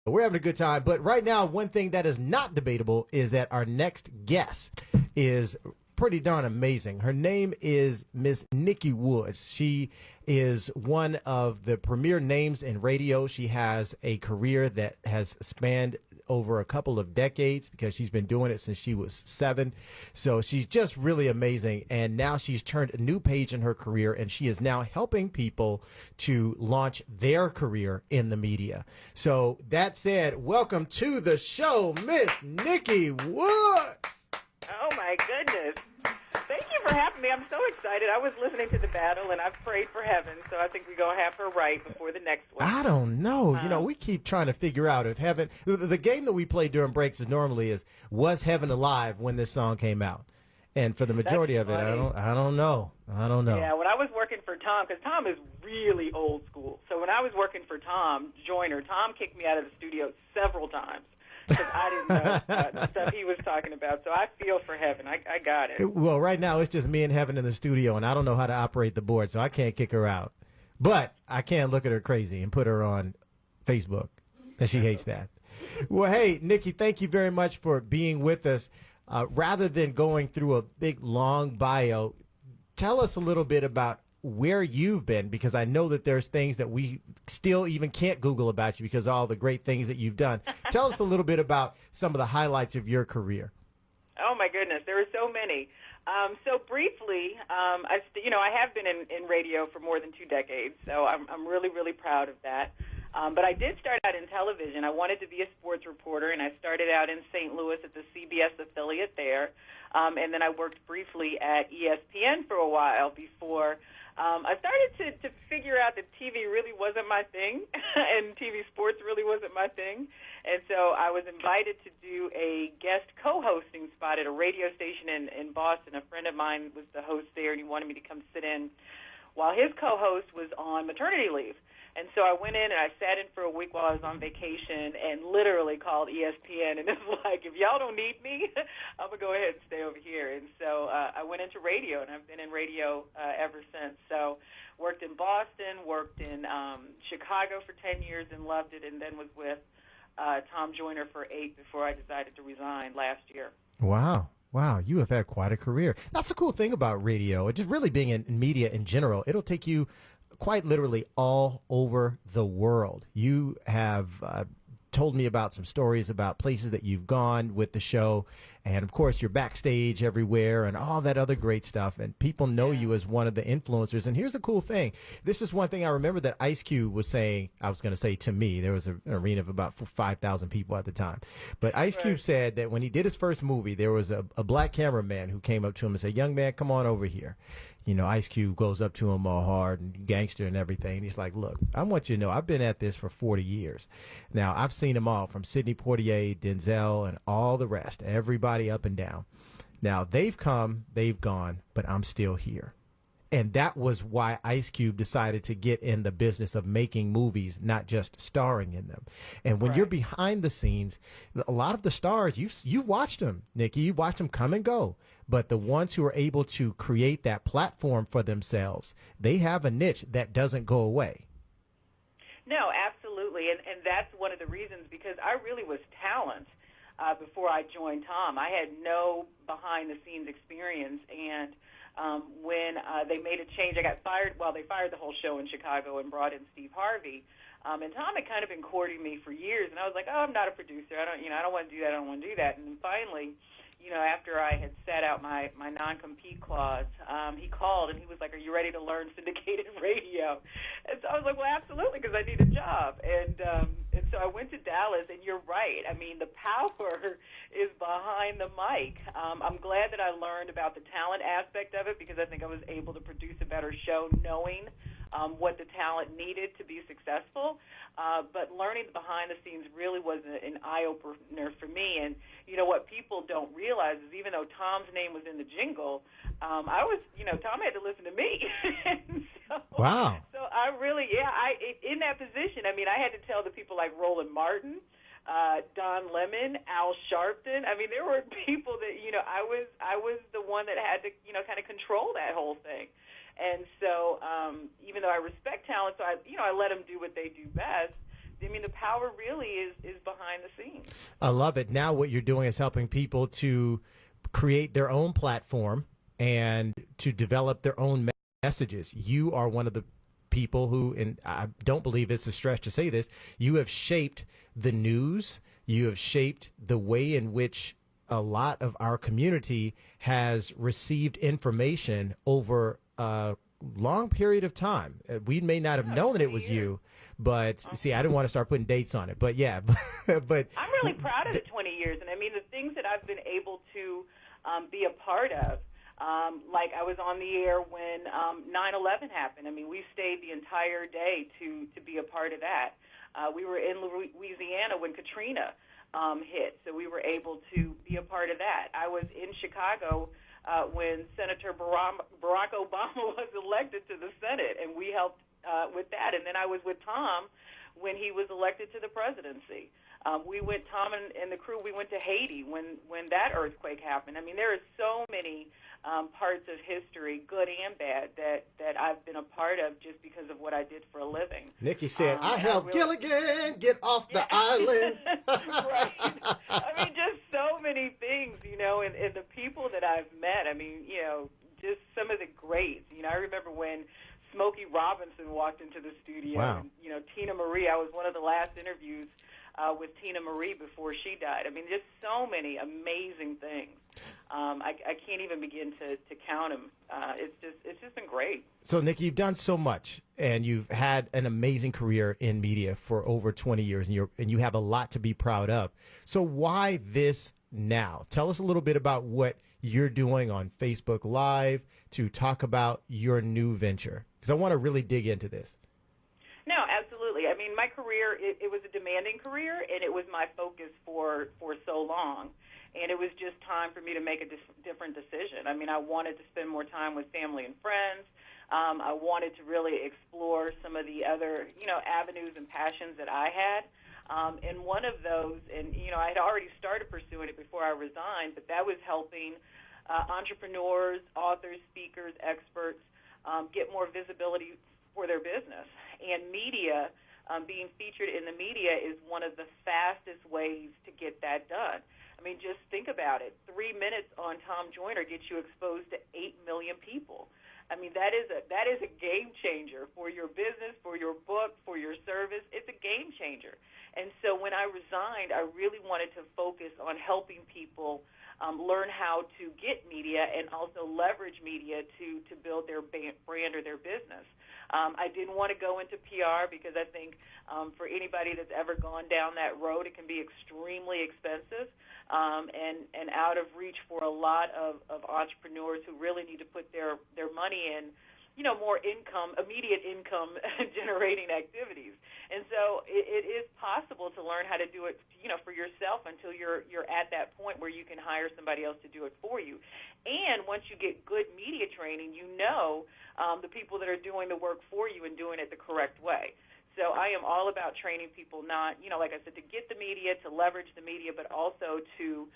We're having a good time. But right now, one thing that is not debatable is that our next guest is pretty darn amazing. Her name is Miss Nikki Woods. She is one of the premier names in radio. She has a career that has spanned over a couple of decades because she's been doing it since she was 7. So she's just really amazing. And now she's turned a new page in her career, and she is now helping people to launch their career in the media. So that said, welcome to the show, Miss Nikki Woods. Oh, my goodness. Thank you for having me. I'm so excited. I was listening to the battle, and I've prayed for heaven, so I think we're going to have her right before the next one. I don't know. We keep trying to figure out if heaven – the game that we play during breaks is normally is, was heaven alive when this song came out? And for the majority of it, I don't know. Yeah, when I was working for Tom, because Tom is really old school. So when I was working for Tom Joyner, Tom kicked me out of the studio several times. Because I didn't know the stuff he was talking about. So I feel for heaven. I got it. Well, right now it's just me and Heaven in the studio, and I don't know how to operate the board, so I can't kick her out. But I can look at her crazy and put her on Facebook, and she hates that. Well, hey, Nikki, thank you very much for being with us. Rather than going through a big, long bio, tell us a little bit about where you've been, because I know that there's things that we still even can't Google about you because of all the great things that you've done. Tell us a little bit about some of the highlights of your career. Oh, my goodness. There are so many. So briefly, I have been in radio for more than 2 decades, so I'm really, really proud of that. But I did start out in television. I wanted to be a sports reporter, and I started out in St. Louis at the CBS affiliate there. And then I worked briefly at ESPN for a while before I started to figure out that TV really wasn't my thing, and TV sports really wasn't my thing. And so I was invited to do a guest co-hosting spot at a radio station in Boston. A friend of mine was the host there, and he wanted me to come sit in while his co-host was on maternity leave. And so I went in and I sat in for a week while I was on vacation and literally called ESPN. And it was like, if y'all don't need me, I'm going to go ahead and stay over here. And so I went into radio, and I've been in radio ever since. So worked in Boston, worked in Chicago for 10 years and loved it, and then was with Tom Joyner for 8 before I decided to resign last year. Wow. Wow, you have had quite a career. That's the cool thing about radio, just really being in media in general. It'll take you quite literally all over the world. You have told me about some stories about places that you've gone with the show, and of course you're backstage everywhere and all that other great stuff, and people know you as one of the influencers. And here's the cool thing. This is one thing I remember that Ice Cube was saying, I was going to say to me, there was an arena of about 5,000 people at the time, but Ice Cube said that when he did his first movie, there was a black cameraman who came up to him and said, "Young man, come on over here." Ice Cube goes up to him all hard and gangster and everything. And he's like, "Look, I want you to know I've been at this for 40 years. Now, I've seen them all, from Sidney Poitier, Denzel, and all the rest, everybody up and down. Now, they've come, they've gone, but I'm still here." And that was why Ice Cube decided to get in the business of making movies, not just starring in them. And when you're behind the scenes, a lot of the stars, you've watched them, Nikki, you've watched them come and go. But the ones who are able to create that platform for themselves, they have a niche that doesn't go away. No, absolutely. And that's one of the reasons, because I really was talent before I joined Tom. I had no behind-the-scenes experience, and when they made a change, I got fired. Well, they fired the whole show in Chicago and brought in Steve Harvey. And Tom had kind of been courting me for years, and I was like, "Oh, I'm not a producer. I don't want to do that. I don't want to do that." And then finally, after I had set out my non-compete clause, he called and he was like, "Are you ready to learn syndicated radio?" And so I was like, "Well, absolutely, because I need a job." And so I went to Dallas, and you're right. I mean, the power is behind the mic. I'm glad that I learned about the talent aspect of it, because I think I was able to produce a better show knowing what the talent needed to be successful. But learning behind the scenes really was an eye-opener for me. And, what people don't realize is even though Tom's name was in the jingle, Tom had to listen to me. Wow. So I really, in that position, I mean, I had to tell the people like Roland Martin, Don Lemon, Al Sharpton. I mean, there were people that, I was the one that had to, kind of control that whole thing. And so even though I respect talent, so I let them do what they do best. I mean, the power really is behind the scenes. I love it. Now what you're doing is helping people to create their own platform and to develop their own messages. You are one of the people who, and I don't believe it's a stretch to say this, you have shaped the news. You have shaped the way in which a lot of our community has received information over a long period of time. We may not have known that it was you, but see, I didn't want to start putting dates on it, but yeah, but I'm really proud of the 20 years, and I mean the things that I've been able to be a part of. Like I was on the air when 9/11 happened. I mean, we stayed the entire day to be a part of that. We were in Louisiana when Katrina hit, so we were able to be a part of that. I was in Chicago when Senator Barack Obama was elected to the Senate, and we helped with that. And then I was with Tom when he was elected to the presidency. Tom and the crew, we went to Haiti when that earthquake happened. I mean, there are so many parts of history, good and bad, that I've been a part of just because of what I did for a living. Nikki said, I helped Gilligan get off the island. Right. I mean, just so many things, and the people that I've met. I mean, just some of the greats. I remember when Smokey Robinson walked into the studio. Wow. And, Tina Marie, I was one of the last interviews with Tina Marie before she died. I mean, just so many amazing things. I can't even begin to count them. It's just been great. So, Nikki, you've done so much, and you've had an amazing career in media for over 20 years, and you have a lot to be proud of. So why this now? Tell us a little bit about what you're doing on Facebook Live to talk about your new venture, because I want to really dig into this. No, absolutely. I mean, my career, it was a demanding career, and it was my focus for so long. And it was just time for me to make a different decision. I mean, I wanted to spend more time with family and friends. I wanted to really explore some of the other, avenues and passions that I had. And one of those, and, I had already started pursuing it before I resigned, but that was helping entrepreneurs, authors, speakers, experts get more visibility for their business. And media, being featured in the media is one of the fastest ways to get that done. I mean, just think about it. 3 minutes on Tom Joyner gets you exposed to 8 million people. I mean, that is a game changer for your business, for your book, for your service. It's a game changer. And so when I resigned, I really wanted to focus on helping people learn how to get media and also leverage media to build their brand or their business. I didn't want to go into PR because I think for anybody that's ever gone down that road, it can be extremely expensive and out of reach for a lot of entrepreneurs who really need to put their money in, more immediate income generating activities. And so it is possible to learn how to do it, for yourself until you're at that point where you can hire somebody else to do it for you. And once you get good media training, the people that are doing the work for you and doing it the correct way. So I am all about training people, not, like I said, to get the media, to leverage the media, but also to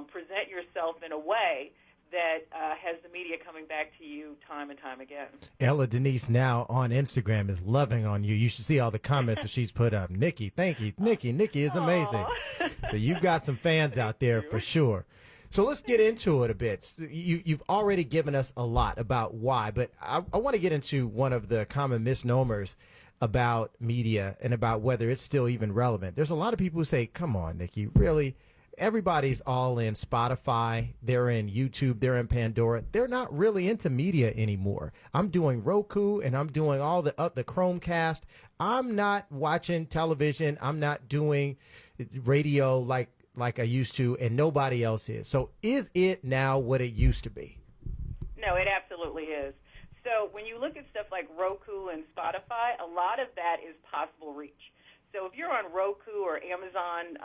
present yourself in a way that has the media coming back to you time and time again. Ella Denise now on Instagram is loving on you. You should see all the comments that she's put up. Nikki, thank you. Nikki is amazing. So you've got some fans out there for sure. So let's get into it a bit. You've already given us a lot about why, but I want to get into one of the common misnomers about media and about whether it's still even relevant. There's a lot of people who say, come on, Nikki, really? Everybody's all in Spotify. They're in YouTube. They're in Pandora. They're not really into media anymore. I'm doing Roku and I'm doing all the Chromecast. I'm not watching television. I'm not doing radio like I used to, and nobody else is. So is it now what it used to be? No, it absolutely is. So when you look at stuff like Roku and Spotify, a lot of that is possible reach. So if you're on Roku or Amazon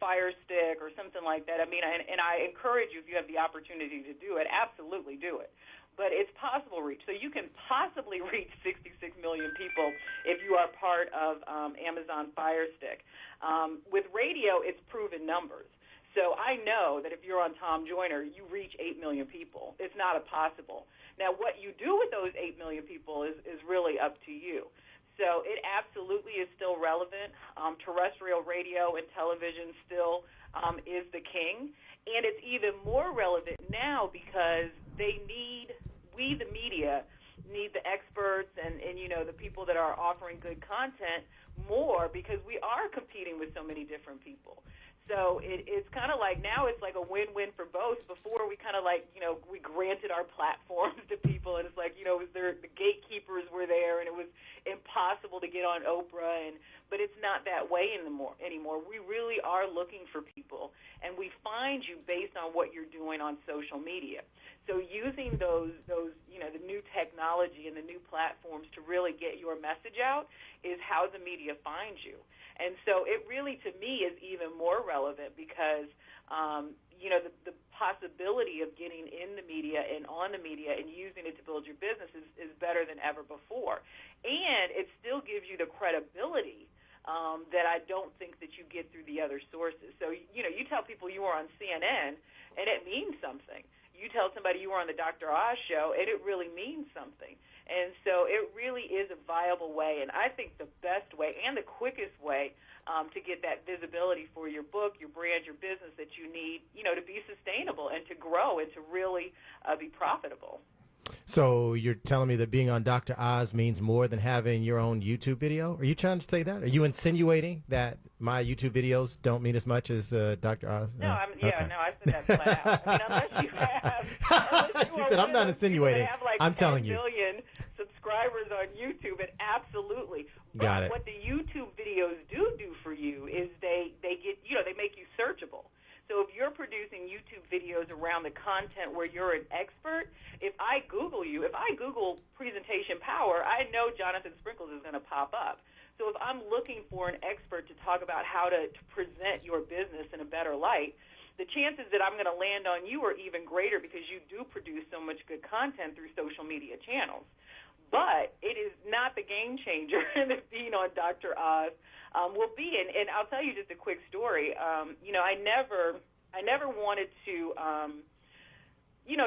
Fire Stick or something like that, I mean, and I encourage you, if you have the opportunity to do it, absolutely do it. But it's possible reach. So you can possibly reach 66 million people if you are part of Amazon Fire Stick. With radio, it's proven numbers. So I know that if you're on Tom Joyner, you reach 8 million people. It's not impossible. Now, what you do with those 8 million people is really up to you. So it absolutely is still relevant. Terrestrial radio and television still is the king. And it's even more relevant now because we, the media, need the experts and the people that are offering good content more, because we are competing with so many different people. So it's kind of like now it's like a win-win for both. Before we kind of like, we granted our platforms to people, and it's like, the gatekeepers were there, and it was impossible to get on Oprah, but it's not that way anymore. We really are looking for people, and we find you based on what you're doing on social media. So using those the new technology and the new platforms to really get your message out is how the media finds you. And so it really, to me, is even more relevant because, the possibility of getting in the media and on the media and using it to build your business is better than ever before. And it still gives you the credibility that I don't think that you get through the other sources. So, you tell people you were on CNN, and it means something. You tell somebody you were on the Dr. Oz show, and it really means something. And so it really is a viable way, and I think the best way and the quickest way to get that visibility for your book, your brand, your business that you need, to be sustainable and to grow and to really be profitable. So you're telling me that being on Dr. Oz means more than having your own YouTube video? Are you trying to say that? Are you insinuating that my YouTube videos don't mean as much as Dr. Oz? No, I said that flat out. I mean, unless you have, she said, I'm not insinuating. I'm telling you. 10 million subscribers on YouTube, and absolutely. But Got it. What the YouTube videos do for you is they get, they make you searchable. So if you're producing YouTube videos around the content where you're an expert, if I Google you, if I Google presentation power, I know Jonathan Sprinkles is going to pop up. So if I'm looking for an expert to talk about how to present your business in a better light, the chances that I'm going to land on you are even greater because you do produce so much good content through social media channels. But it is not the game changer that being on Dr. Oz will be. And I'll tell you just a quick story. I never wanted to,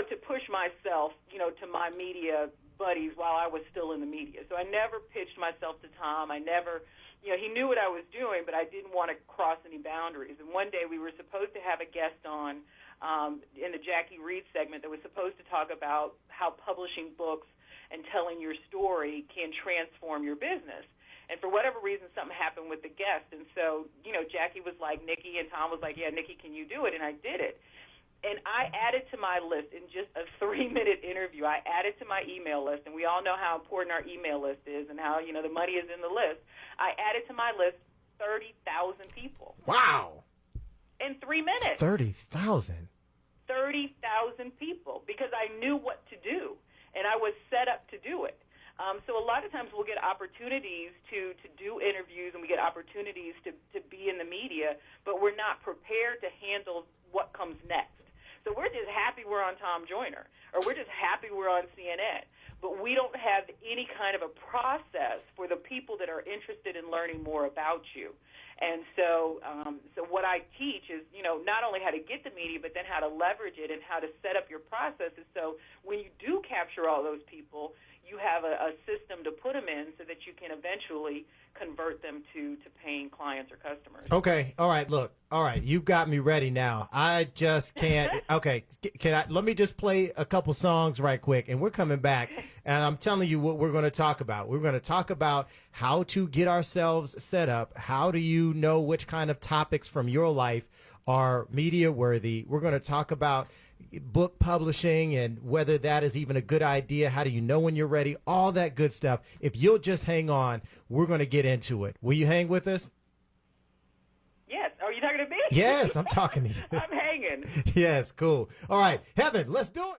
to push myself, to my media buddies while I was still in the media. So I never pitched myself to Tom. I never, he knew what I was doing, but I didn't want to cross any boundaries. And one day we were supposed to have a guest on in the Jackie Reed segment that was supposed to talk about how publishing books and telling your story can transform your business. And for whatever reason, something happened with the guest. And so, Jackie was like, Nikki, and Tom was like, yeah, Nikki, can you do it? And I did it. And I added to my list in just a 3-minute interview. I added to my email list, and we all know how important our email list is and how, the money is in the list. I added to my list 30,000 people. Wow. In 3 minutes. 30,000. 30,000 people, because I knew what to do, and I was set up to do it. So a lot of times we'll get opportunities to do interviews, and we get opportunities to be in the media, but we're not prepared to handle what comes next. So we're just happy we're on Tom Joyner, or we're just happy we're on CNN. But we don't have any kind of a process for the people that are interested in learning more about you. And so what I teach is, not only how to get the media, but then how to leverage it and how to set up your processes. So when you do capture all those people, you have a system to put them in so that you can eventually convert them to paying clients or customers. Okay. All right. Look. All right. You've got me ready now. I just can't. Okay. Let me just play a couple songs right quick, and we're coming back. And I'm telling you what we're going to talk about. We're going to talk about how to get ourselves set up. How do you know which kind of topics from your life are media worthy? We're going to talk about book publishing and whether that is even a good idea. How do you know when you're ready? All that good stuff. If you'll just hang on, we're going to get into it. Will you hang with us? Yes. Are you talking to me? Yes, I'm talking to you. I'm hanging. Yes, cool. All right, Heaven, let's do it.